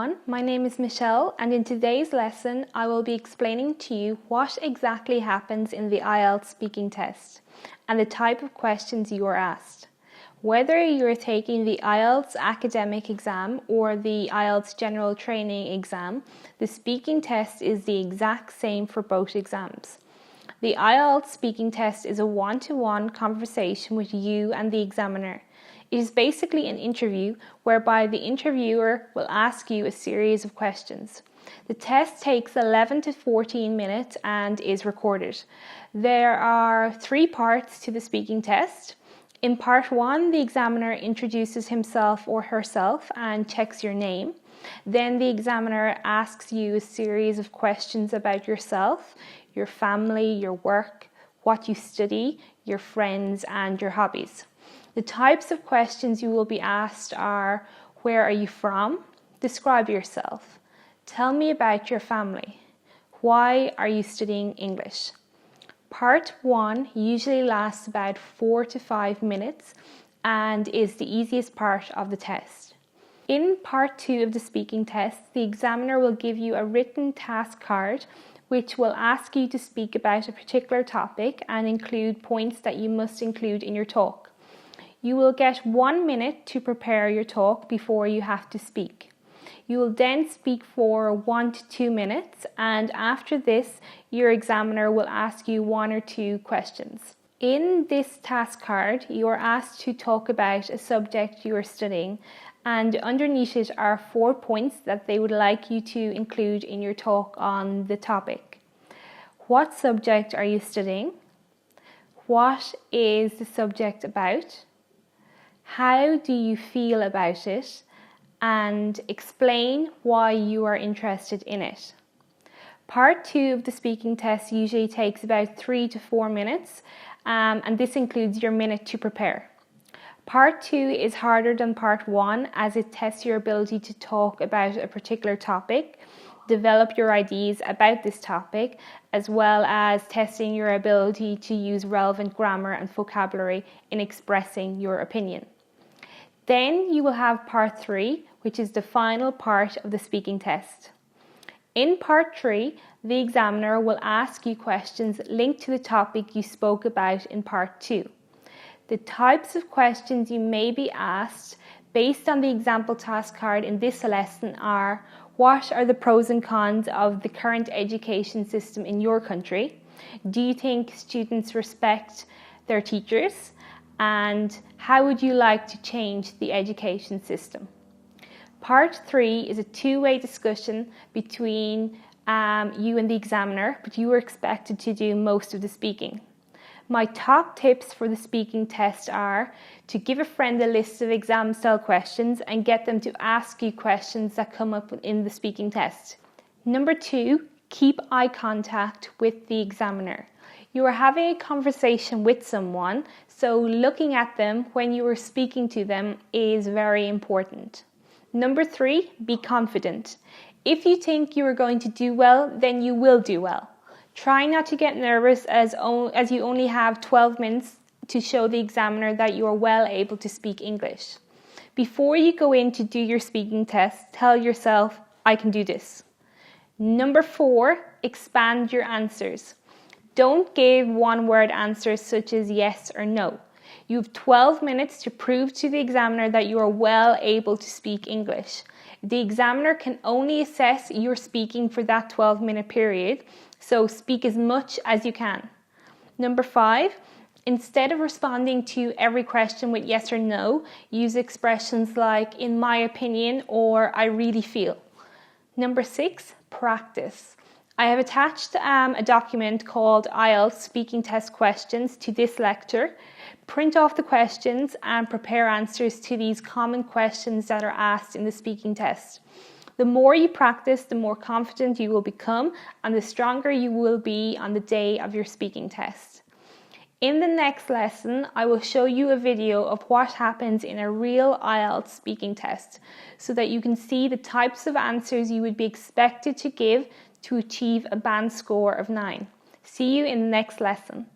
everyone, my name is Michelle and in today's lesson I will be explaining to you what exactly happens in the IELTS speaking test and the type of questions you are asked. Whether you're taking the IELTS academic exam or the IELTS general training exam, the speaking test is the exact same for both exams. The IELTS speaking test is a one-to-one conversation with you and the examiner. It is basically an interview whereby the interviewer will ask you a series of questions. The test takes 11 to 14 minutes and is recorded. There are 3 parts to the speaking test. In part 1, the examiner introduces himself or herself and checks your name. Then the examiner asks you a series of questions about yourself, your family, your work, what you study, your friends and your hobbies. The types of questions you will be asked are: where are you from? Describe yourself. Tell me about your family. Why are you studying English? Part 1 usually lasts about 4 to 5 minutes and is the easiest part of the test. In part 2 of the speaking test, the examiner will give you a written task card which will ask you to speak about a particular topic and include points that you must include in your talk. You will get 1 minute to prepare your talk before you have to speak. You will then speak for 1 to 2 minutes, and after this, your examiner will ask you 1 or 2 questions. In this task card, you are asked to talk about a subject you are studying, and underneath it are 4 points that they would like you to include in your talk on the topic. What subject are you studying? What is the subject about? How do you feel about it? And explain why you are interested in it. Part 2 of the speaking test usually takes about 3 to 4 minutes, and this includes your minute to prepare. Part 2 is harder than Part 1 as it tests your ability to talk about a particular topic, develop your ideas about this topic, as well as testing your ability to use relevant grammar and vocabulary in expressing your opinion. Then you will have Part 3, which is the final part of the speaking test. In Part 3, the examiner will ask you questions linked to the topic you spoke about in Part 2. The types of questions you may be asked based on the example task card in this lesson are: what are the pros and cons of the current education system in your country? Do you think students respect their teachers? And how would you like to change the education system? Part 3 is a two-way discussion between you and the examiner, but you are expected to do most of the speaking. My top tips for the speaking test are to give a friend a list of exam-style questions and get them to ask you questions that come up in the speaking test. Number 2, keep eye contact with the examiner. You are having a conversation with someone, so looking at them when you are speaking to them is very important. Number 3, be confident. If you think you are going to do well, then you will do well. Try not to get nervous as you only have 12 minutes to show the examiner that you are well able to speak English. Before you go in to do your speaking test, tell yourself, I can do this. Number 4, expand your answers. Don't give one-word answers such as yes or no. You have 12 minutes to prove to the examiner that you are well able to speak English. The examiner can only assess your speaking for that 12-minute period, so speak as much as you can. Number 5, instead of responding to every question with yes or no, use expressions like in my opinion or I really feel. Number 6, practice. I have attached a document called IELTS Speaking Test Questions to this lecture. Print off the questions and prepare answers to these common questions that are asked in the speaking test. The more you practice, the more confident you will become and the stronger you will be on the day of your speaking test. In the next lesson, I will show you a video of what happens in a real IELTS speaking test so that you can see the types of answers you would be expected to give to achieve a band score of 9. See you in the next lesson.